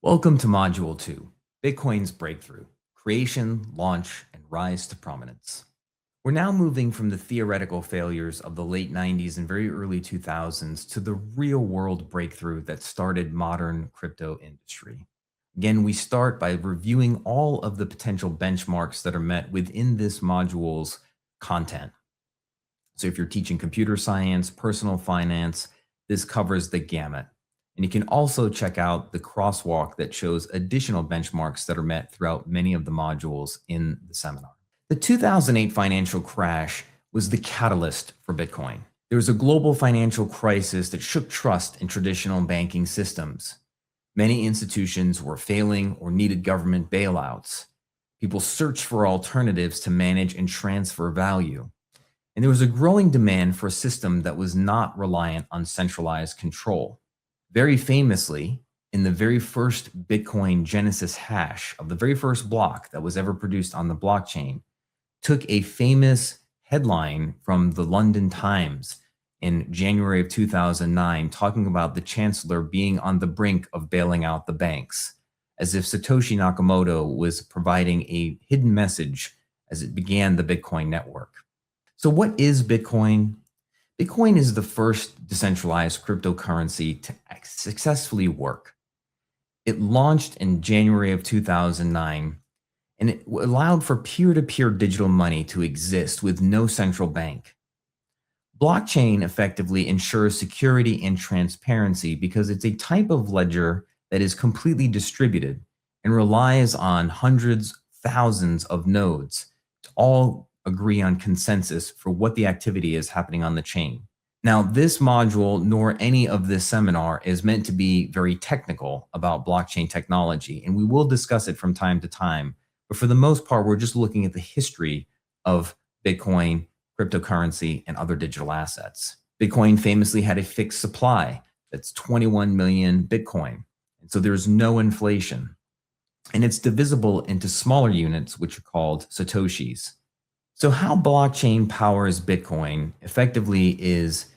Welcome to Module 2, Bitcoin's Breakthrough, Creation, Launch, and Rise to Prominence. We're now moving from the theoretical failures of the late 90s and very early 2000s to the real-world breakthrough that started modern crypto industry. Again, we start by reviewing all of the potential benchmarks that are met within this module's content. So if you're teaching computer science, personal finance, this covers the gamut. And you can also check out the crosswalk that shows additional benchmarks that are met throughout many of the modules in the seminar. The 2008 financial crash was the catalyst for Bitcoin. There was a global financial crisis that shook trust in traditional banking systems. Many institutions were failing or needed government bailouts. People searched for alternatives to manage and transfer value. And there was a growing demand for a system that was not reliant on centralized control. Very famously, in the very first Bitcoin Genesis hash of the very first block that was ever produced on the blockchain, took a famous headline from the London Times in January of 2009, talking about the chancellor being on the brink of bailing out the banks, as if Satoshi Nakamoto was providing a hidden message as it began the Bitcoin network. So what is Bitcoin? Bitcoin is the first decentralized cryptocurrency to successfully work. It launched in January of 2009, and it allowed for peer-to-peer digital money to exist with no central bank. Blockchain effectively ensures security and transparency because it's a type of ledger that is completely distributed and relies on hundreds, thousands of nodes to all agree on consensus for what the activity is happening on the chain. Now, this module nor any of this seminar is meant to be very technical about blockchain technology, and we will discuss it from time to time. But for the most part, we're just looking at the history of Bitcoin, cryptocurrency, and other digital assets. Bitcoin famously had a fixed supply that's 21 million Bitcoin. And so there's no inflation. And it's divisible into smaller units, which are called Satoshis. So how blockchain powers Bitcoin effectively is,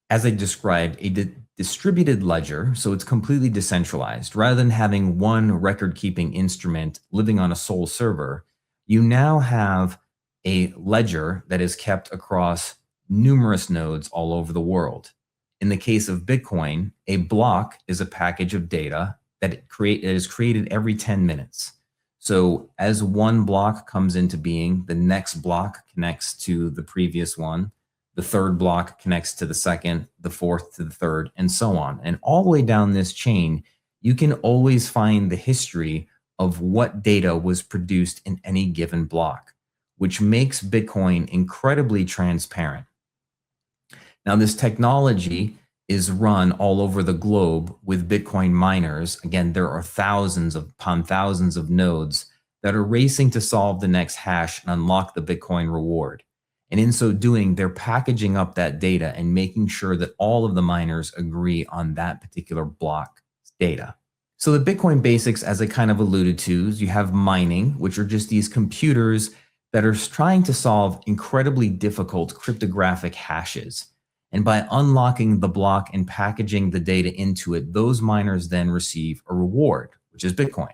as I described, a distributed ledger. So it's completely decentralized. Rather than having one record-keeping instrument living on a sole server, you now have a ledger that is kept across numerous nodes all over the world. In the case of Bitcoin, a block is a package of data that is created every 10 minutes. So as one block comes into being, the next block connects to the previous one, the third block connects to the second, the fourth to the third, and so on. And all the way down this chain, you can always find the history of what data was produced in any given block, which makes Bitcoin incredibly transparent. Now, this technology is run all over the globe with Bitcoin miners. Again, there are thousands upon thousands of nodes that are racing to solve the next hash and unlock the Bitcoin reward. And in so doing, they're packaging up that data and making sure that all of the miners agree on that particular block data. So the Bitcoin basics, as I kind of alluded to, is you have mining, which are just these computers that are trying to solve incredibly difficult cryptographic hashes. And by unlocking the block and packaging the data into it, those miners then receive a reward, which is Bitcoin.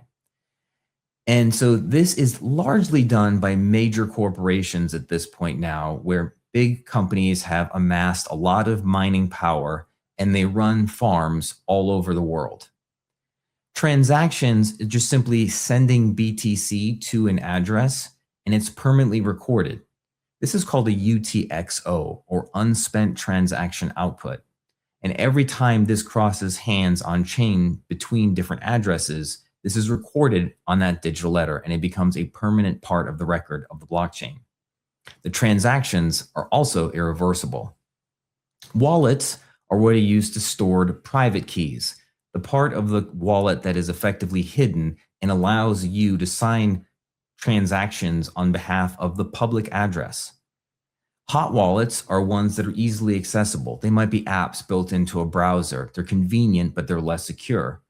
And so this is largely done by major corporations at this point now, where big companies have amassed a lot of mining power and they run farms all over the world. Transactions is just simply sending BTC to an address and it's permanently recorded. This is called a UTXO, or unspent transaction output. And every time this crosses hands on chain between different addresses, this is recorded on that digital letter and it becomes a permanent part of the record of the blockchain. The transactions are also irreversible. Wallets are what are used to store private keys, the part of the wallet that is effectively hidden and allows you to sign transactions on behalf of the public address. Hot wallets are ones that are easily accessible. They might be apps built into a browser. They're convenient, but they're less secure.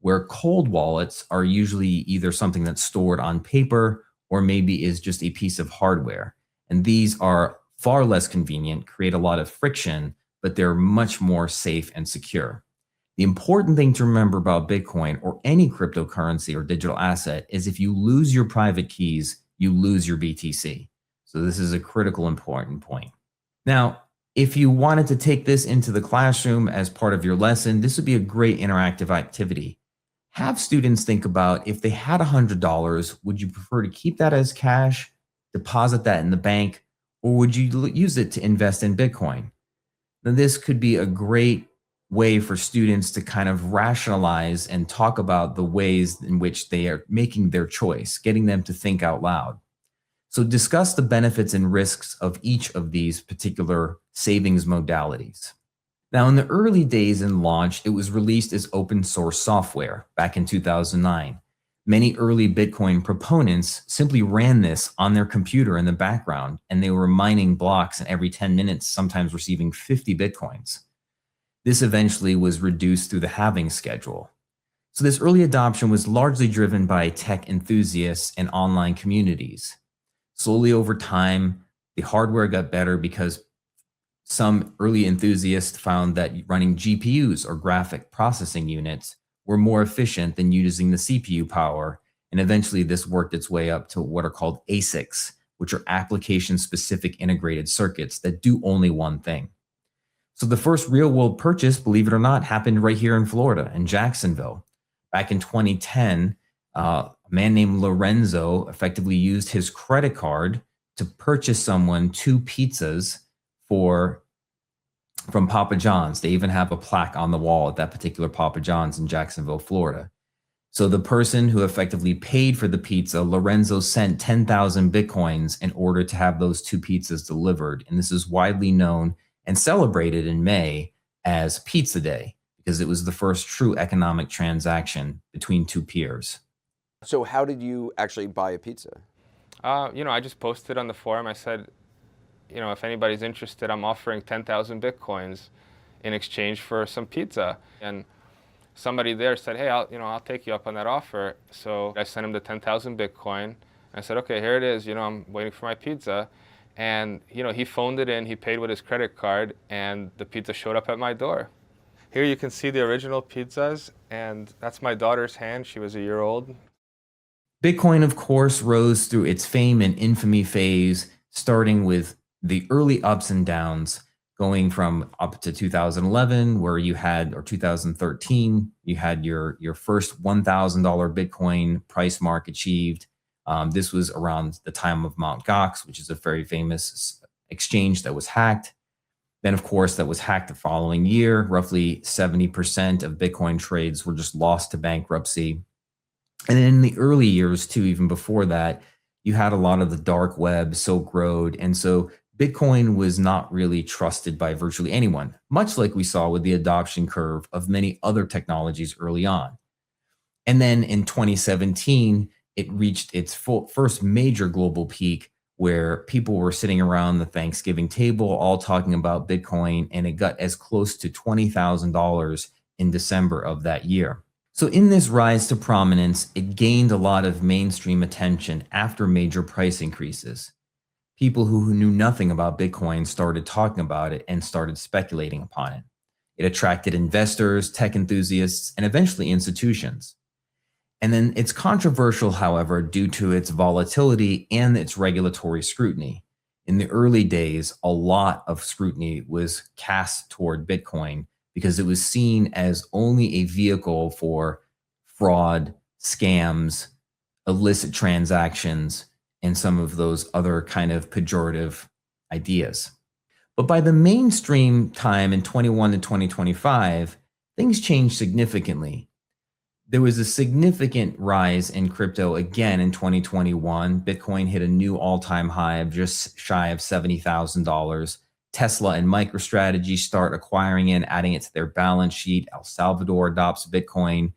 Where cold wallets are usually either something that's stored on paper or maybe is just a piece of hardware. And these are far less convenient, create a lot of friction, but they're much more safe and secure. The important thing to remember about Bitcoin or any cryptocurrency or digital asset is if you lose your private keys, you lose your BTC. So this is a critical important point. Now, if you wanted to take this into the classroom as part of your lesson, this would be a great interactive activity. Have students think about if they had $100, would you prefer to keep that as cash, deposit that in the bank, or would you use it to invest in Bitcoin? Now, this could be a great way for students to kind of rationalize and talk about the ways in which they are making their choice, getting them to think out loud. So discuss the benefits and risks of each of these particular savings modalities. Now, in the early days in launch, it was released as open source software back in 2009. Many early Bitcoin proponents simply ran this on their computer in the background, and they were mining blocks and every 10 minutes, sometimes receiving 50 Bitcoins. This eventually was reduced through the halving schedule. So this early adoption was largely driven by tech enthusiasts and online communities. Slowly over time, the hardware got better because some early enthusiasts found that running GPUs or graphic processing units were more efficient than using the CPU power. And eventually this worked its way up to what are called ASICs, which are application-specific integrated circuits that do only one thing. So the first real-world purchase, believe it or not, happened right here in Florida, in Jacksonville. Back in 2010, a man named Lorenzo effectively used his credit card to purchase someone 2 pizzas from Papa John's. They even have a plaque on the wall at that particular Papa John's in Jacksonville, Florida. So the person who effectively paid for the pizza, Lorenzo sent 10,000 Bitcoins in order to have those 2 pizzas delivered. And this is widely known and celebrated in May as Pizza Day, because it was the first true economic transaction between 2 peers. So how did you actually buy a pizza? I just posted on the forum. I said, if anybody's interested, I'm offering 10,000 Bitcoins in exchange for some pizza. And somebody there said, hey, I'll take you up on that offer. So I sent him the 10,000 Bitcoin. I said, okay, here it is. I'm waiting for my pizza. And, he phoned it in, he paid with his credit card, and the pizza showed up at my door. Here you can see the original pizzas, and that's my daughter's hand. She was a year old. Bitcoin, of course, rose through its fame and infamy phase, starting with the early ups and downs, going from up to 2011, where you had, or 2013, you had your first $1,000 Bitcoin price mark achieved. This was around the time of Mt. Gox, which is a very famous exchange that was hacked. Then, of course, that was hacked the following year. Roughly 70% of Bitcoin trades were just lost to bankruptcy. And in the early years, too, even before that, you had a lot of the dark web, Silk Road. And so Bitcoin was not really trusted by virtually anyone, much like we saw with the adoption curve of many other technologies early on. And then in 2017, it reached its first major global peak where people were sitting around the Thanksgiving table all talking about Bitcoin, and it got as close to $20,000 in December of that year. So in this rise to prominence, it gained a lot of mainstream attention after major price increases. People who knew nothing about Bitcoin started talking about it and started speculating upon it. It attracted investors, tech enthusiasts, and eventually institutions. And then it's controversial, however, due to its volatility and its regulatory scrutiny. In the early days, a lot of scrutiny was cast toward Bitcoin because it was seen as only a vehicle for fraud, scams, illicit transactions, and some of those other kind of pejorative ideas. But by the mainstream time in 21 to 2025, things changed significantly. There was a significant rise in crypto again in 2021. Bitcoin hit a new all-time high of just shy of $70,000. Tesla and MicroStrategy start acquiring it, adding it to their balance sheet. El Salvador adopts Bitcoin.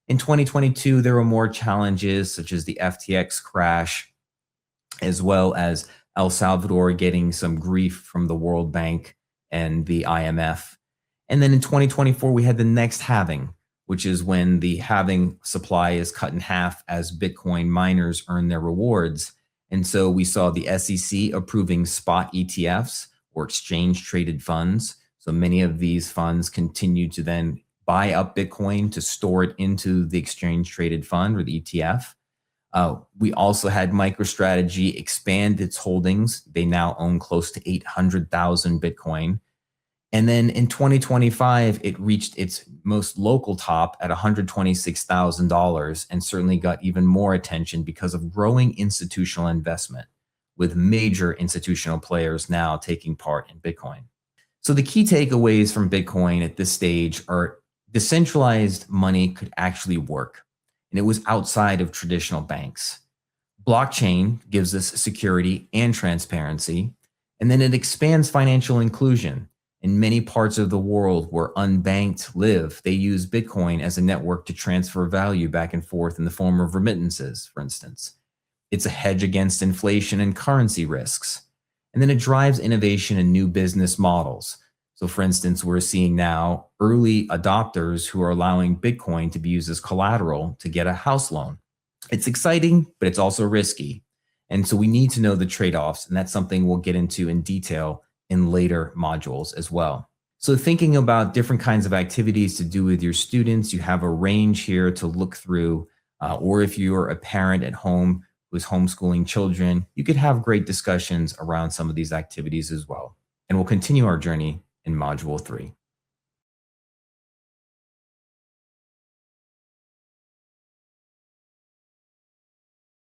In 2022, there were more challenges such as the FTX crash, as well as El Salvador getting some grief from the World Bank and the IMF. And then in 2024, we had the next halving, which is when the halving supply is cut in half as Bitcoin miners earn their rewards. And so we saw the SEC approving spot ETFs or exchange traded funds. So many of these funds continue to then buy up Bitcoin to store it into the exchange traded fund or the ETF. We also had MicroStrategy expand its holdings. They now own close to 800,000 Bitcoin. And then in 2025, it reached its most local top at $126,000 and certainly got even more attention because of growing institutional investment, with major institutional players now taking part in Bitcoin. So the key takeaways from Bitcoin at this stage are decentralized money could actually work, and it was outside of traditional banks. Blockchain gives us security and transparency, and then it expands financial inclusion. In many parts of the world where unbanked live, they use Bitcoin as a network to transfer value back and forth in the form of remittances, for instance. It's a hedge against inflation and currency risks. And then it drives innovation and new business models. So for instance, we're seeing now early adopters who are allowing Bitcoin to be used as collateral to get a house loan. It's exciting, but it's also risky. And so we need to know the trade-offs, and that's something we'll get into in detail in later modules as well. So thinking about different kinds of activities to do with your students, you have a range here to look through, or if you're a parent at home who's homeschooling children, you could have great discussions around some of these activities as well. And we'll continue our journey in Module 3.